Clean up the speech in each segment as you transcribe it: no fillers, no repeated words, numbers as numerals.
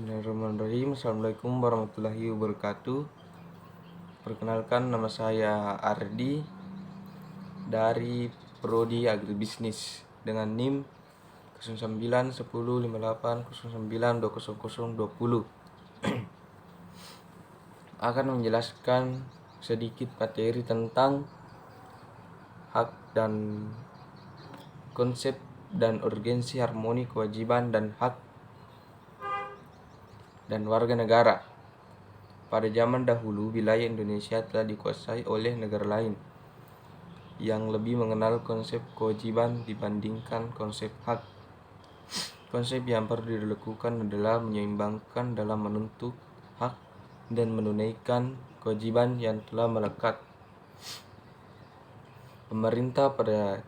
Bismillahirrahmanirrahim. Assalamualaikum warahmatullahi wabarakatuh. Perkenalkan, nama saya Ardi dari Prodi Agribisnis dengan NIM 091058092020. Akan menjelaskan sedikit materi tentang hak dan konsep dan urgensi harmoni kewajiban dan hak dan warga negara. Pada zaman dahulu, wilayah Indonesia telah dikuasai oleh negara lain yang lebih mengenal konsep kewajiban dibandingkan konsep hak. Konsep yang perlu dilakukan adalah menyeimbangkan dalam menuntut hak dan menunaikan kewajiban yang telah melekat. Pemerintah pada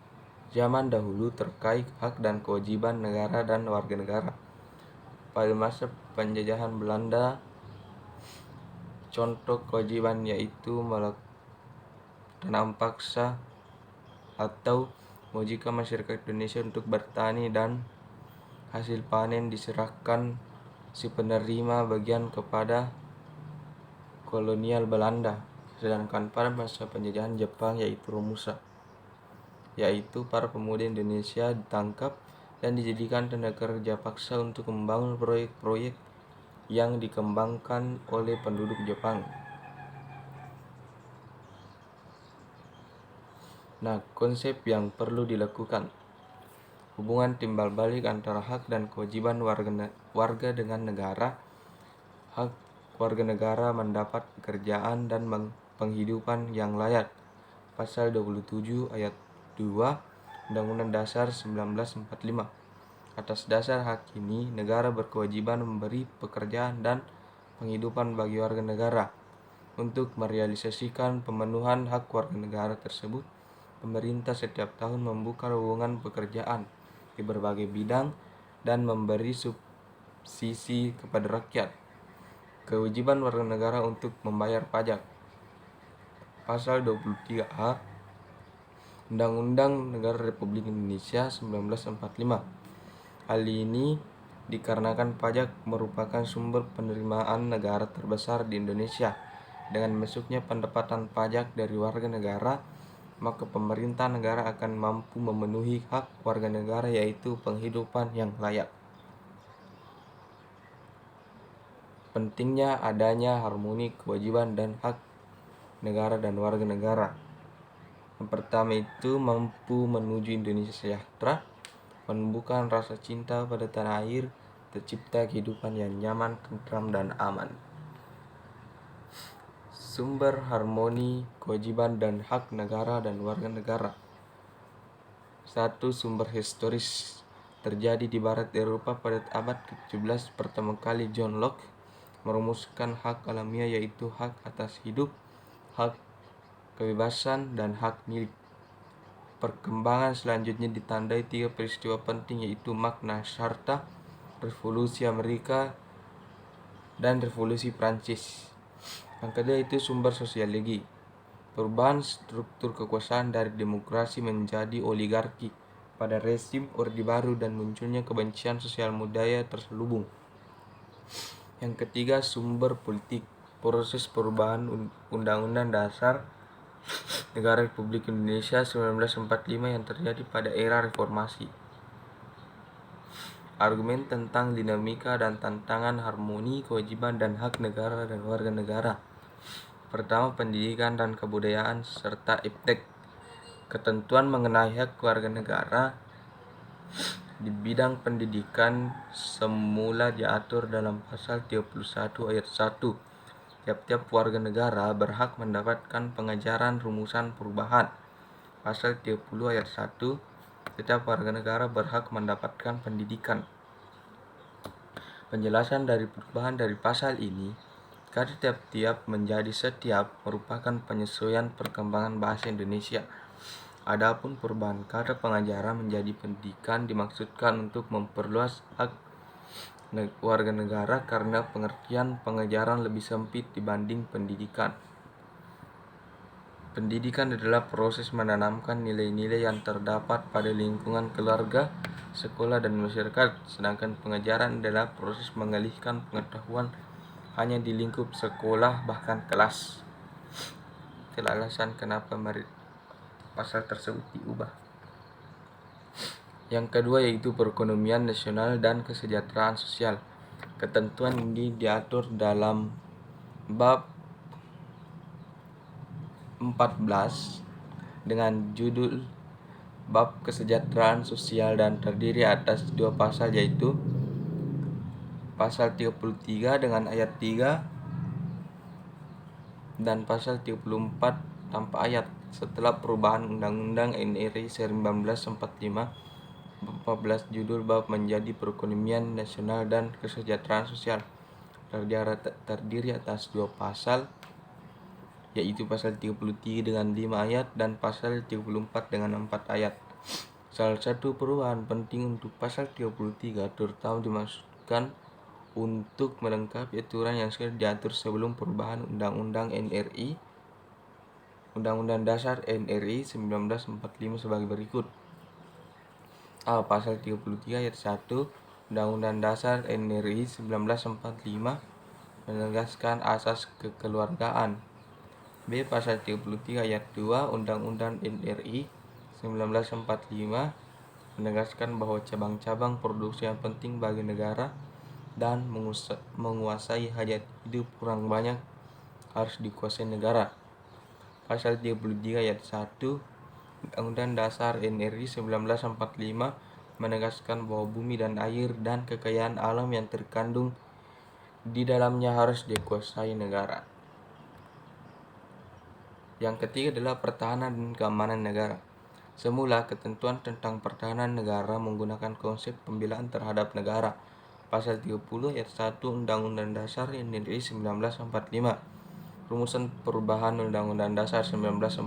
zaman dahulu terkait hak dan kewajiban negara dan warga negara. Pada masa penjajahan Belanda, contoh kewajiban yaitu tanam paksa atau mewajibkan masyarakat Indonesia untuk bertani dan hasil panen diserahkan si penerima bagian kepada kolonial Belanda. Sedangkan pada masa penjajahan Jepang yaitu Romusa, yaitu para pemuda Indonesia ditangkap dan dijadikan tenaga kerja paksa untuk membangun proyek-proyek yang dikembangkan oleh penduduk Jepang. Nah, konsep yang perlu dilakukan: hubungan timbal balik antara hak dan kewajiban warga dengan negara. Hak warga negara mendapat pekerjaan dan penghidupan yang layak. Pasal 27 ayat 2 Undang-Undang Dasar 1945. Atas dasar hak ini, negara berkewajiban memberi pekerjaan dan penghidupan bagi warga negara. Untuk merealisasikan pemenuhan hak warga negara tersebut, pemerintah setiap tahun membuka lowongan pekerjaan di berbagai bidang dan memberi subsidi kepada rakyat. Kewajiban warga negara untuk membayar pajak. Pasal 23A Undang-Undang Negara Republik Indonesia 1945. Hal ini dikarenakan pajak merupakan sumber penerimaan negara terbesar di Indonesia. Dengan masuknya pendapatan pajak dari warga negara, maka pemerintah negara akan mampu memenuhi hak warga negara, yaitu penghidupan yang layak. Pentingnya adanya harmoni kewajiban dan hak negara dan warga negara. Yang pertama itu mampu menuju Indonesia sejahtera, menumbuhkan rasa cinta pada tanah air, tercipta kehidupan yang nyaman, tentram, dan aman. Sumber harmoni kewajiban dan hak negara dan warga negara. 1. Sumber historis. Terjadi di barat Eropa pada abad ke-17. Pertama kali John Locke merumuskan hak alamiah, yaitu hak atas hidup, hak kebebasan, dan hak milik. Perkembangan selanjutnya ditandai 3 peristiwa penting, yaitu Magna Carta, Revolusi Amerika, dan Revolusi Prancis. Yang kedua itu sumber sosiologi. Perubahan struktur kekuasaan dari demokrasi menjadi oligarki pada rezim Orde Baru dan munculnya kebencian sosial budaya terselubung. Yang ketiga sumber politik. Proses perubahan Undang-Undang Dasar Negara Republik Indonesia 1945 yang terjadi pada era reformasi. Argumen tentang dinamika dan tantangan harmoni kewajiban dan hak negara dan warga negara. Pertama, pendidikan dan kebudayaan serta iptek. Ketentuan mengenai hak warga negara di bidang pendidikan semula diatur dalam pasal 31 ayat 1. Tiap-tiap warga negara berhak mendapatkan pengajaran rumusan perubahan. Pasal 30 ayat 1. Setiap warga negara berhak mendapatkan pendidikan. Penjelasan dari perubahan dari pasal ini, kata tiap-tiap menjadi setiap merupakan penyesuaian perkembangan bahasa Indonesia. Adapun perubahan kata pengajaran menjadi pendidikan dimaksudkan untuk memperluas hak warga negara karena pengertian pengajaran lebih sempit dibanding pendidikan. Pendidikan adalah proses menanamkan nilai-nilai yang terdapat pada lingkungan keluarga sekolah dan masyarakat, sedangkan pengajaran adalah proses mengalihkan pengetahuan hanya di lingkup sekolah bahkan kelas. Itulah alasan kenapa pasal tersebut diubah. Yang kedua yaitu perekonomian nasional dan kesejahteraan sosial. Ketentuan ini diatur dalam bab 14 dengan judul Bab Kesejahteraan Sosial dan terdiri atas dua pasal, yaitu pasal 33 dengan ayat 3 dan pasal 34 tanpa ayat setelah perubahan Undang-Undang NRI 1945. 14 judul bab menjadi perekonomian nasional dan kesejahteraan sosial, terdiri atas dua pasal, yaitu pasal 33 dengan 5 ayat dan pasal 34 dengan 4 ayat. Salah satu perubahan penting untuk pasal 33 terutama dimaksudkan untuk melengkapi aturan yang sudah diatur sebelum perubahan Undang-Undang Dasar NRI 1945 sebagai berikut. A. Pasal 33 ayat 1 Undang-Undang Dasar NRI 1945 menegaskan asas kekeluargaan. B. Pasal 33 ayat 2 Undang-Undang NRI 1945 menegaskan bahwa cabang-cabang produksi yang penting bagi negara dan menguasai hajat hidup orang banyak harus dikuasai negara. Pasal 33 ayat 1 Undang-Undang Dasar NRI 1945 menegaskan bahwa bumi dan air dan kekayaan alam yang terkandung di dalamnya harus dikuasai negara. Yang ketiga adalah pertahanan dan keamanan negara. Semula, ketentuan tentang pertahanan negara menggunakan konsep pembelaan terhadap negara. Pasal 30 ayat 1 Undang-Undang Dasar NRI 1945. Rumusan perubahan Undang-Undang Dasar 1945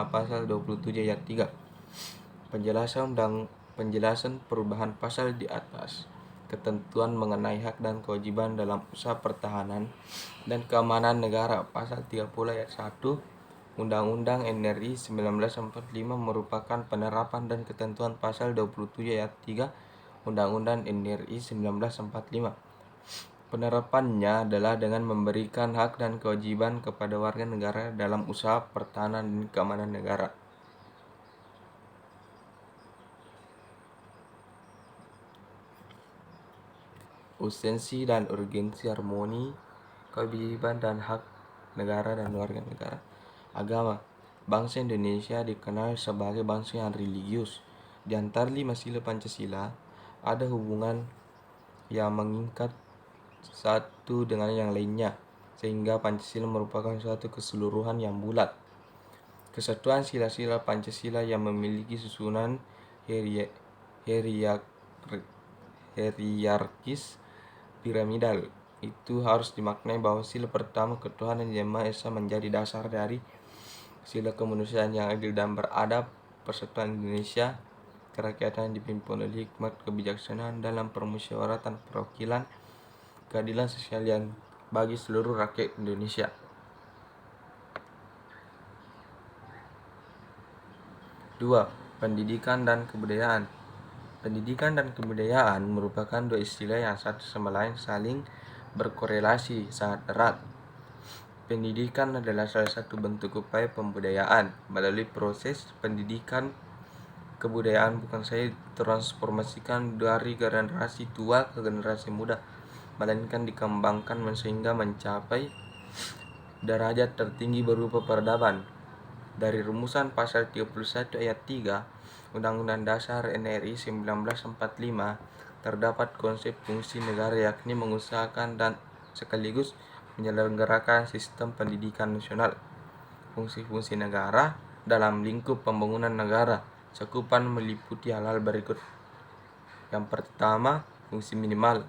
Pasal 27 ayat 3. Penjelasan perubahan pasal di atas. Ketentuan mengenai hak dan kewajiban dalam usaha pertahanan dan keamanan negara. Pasal 30 ayat 1 Undang-Undang NRI 1945 merupakan penerapan dan ketentuan pasal 27 ayat 3 Undang-Undang NRI 1945. Penerapannya adalah dengan memberikan hak dan kewajiban kepada warga negara dalam usaha pertahanan dan keamanan negara. Urgensi dan urgensi harmoni, kewajiban dan hak negara dan warga negara. Agama. Bangsa Indonesia dikenal sebagai bangsa yang religius. Di antara 5 sila Pancasila, ada hubungan yang mengikat satu dengan yang lainnya, sehingga Pancasila merupakan suatu keseluruhan yang bulat. Kesatuan sila-sila Pancasila yang memiliki susunan hierarkis piramidal itu harus dimaknai bahwa sila pertama ketuhanan Yang Maha Esa menjadi dasar dari sila kemanusiaan yang adil dan beradab, persatuan Indonesia, kerakyatan dipimpin oleh hikmat kebijaksanaan dalam permusyawaratan perwakilan, keadilan sosial yang bagi seluruh rakyat Indonesia. 2. Pendidikan dan kebudayaan. Pendidikan dan kebudayaan merupakan dua istilah yang satu sama lain saling berkorelasi sangat erat. Pendidikan adalah salah satu bentuk upaya pembudayaan. Melalui proses pendidikan, kebudayaan bukan saja transformasikan dari generasi tua ke generasi muda, melainkan dikembangkan sehingga mencapai derajat tertinggi berupa peradaban. Dari rumusan pasal 31 ayat 3 Undang-Undang Dasar NRI 1945 terdapat konsep fungsi negara, yakni mengusahakan dan sekaligus menyelenggarakan sistem pendidikan nasional. Fungsi-fungsi negara dalam lingkup pembangunan negara cakupan meliputi hal-hal berikut. Yang pertama, fungsi minimal,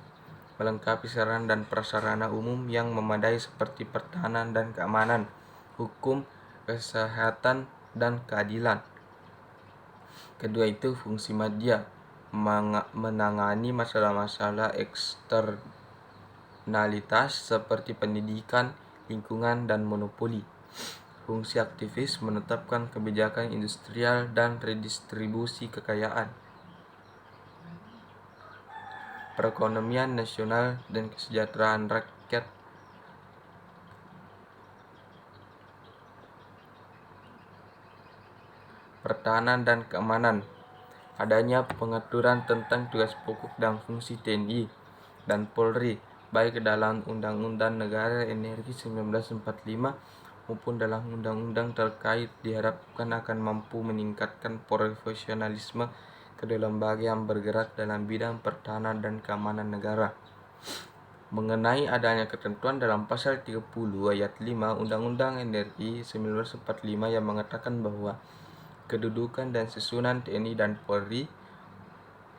melengkapi sarana dan prasarana umum yang memadai seperti pertahanan dan keamanan, hukum, kesehatan, dan keadilan. Kedua itu fungsi madya, menangani masalah-masalah eksternalitas seperti pendidikan, lingkungan, dan monopoli. Fungsi aktivis, menetapkan kebijakan industrial dan redistribusi kekayaan. perekonomian nasional dan kesejahteraan rakyat, pertahanan dan keamanan. Adanya pengaturan tentang tugas pokok dan fungsi TNI dan Polri, baik dalam Undang-Undang Negara Energi 1945 maupun dalam undang-undang terkait, diharapkan akan mampu meningkatkan profesionalisme kedua lembaga yang bergerak dalam bidang pertahanan dan keamanan negara. Mengenai adanya ketentuan dalam pasal 30 ayat 5 Undang-Undang Energi 1945 yang mengatakan bahwa kedudukan dan susunan TNI dan Polri,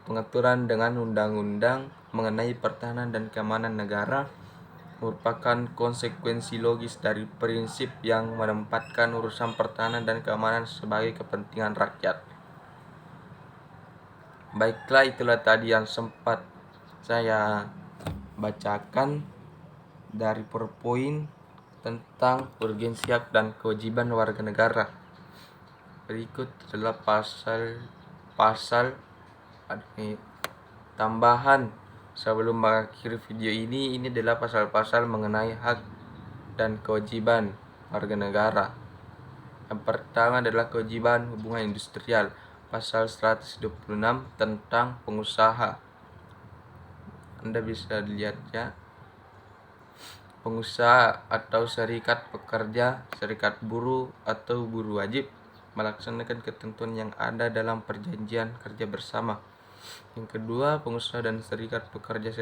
pengaturan dengan undang-undang mengenai pertahanan dan keamanan negara, merupakan konsekuensi logis dari prinsip yang menempatkan urusan pertahanan dan keamanan sebagai kepentingan rakyat. Baiklah, itulah tadi yang sempat saya bacakan dari PowerPoint tentang urgensi hak dan kewajiban warga negara. Berikut adalah pasal tambahan sebelum mengakhiri video ini adalah pasal-pasal mengenai hak dan kewajiban warga negara. Yang pertama adalah kewajiban hubungan industrial, pasal 126 tentang pengusaha. Anda bisa lihat ya. Pengusaha atau serikat pekerja, serikat buruh atau buruh wajib melaksanakan ketentuan yang ada dalam perjanjian kerja bersama. Yang kedua, pengusaha dan serikat pekerja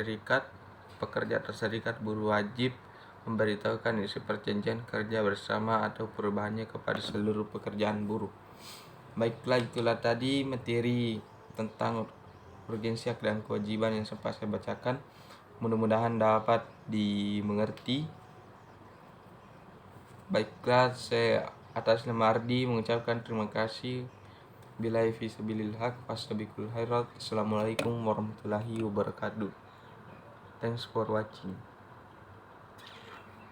atau serikat buruh wajib memberitahukan isi perjanjian kerja bersama atau perubahannya kepada seluruh pekerjaan buruh. Baiklah, itulah tadi materi tentang urgensi hak dan kewajiban yang sempat saya bacakan. Mudah-mudahan dapat dimengerti. Baiklah, saya atas nama Ardi mengucapkan terima kasih. Billahi fi sabilil haq, fastabiqul khairat. Assalamualaikum warahmatullahi wabarakatuh. Thanks for watching.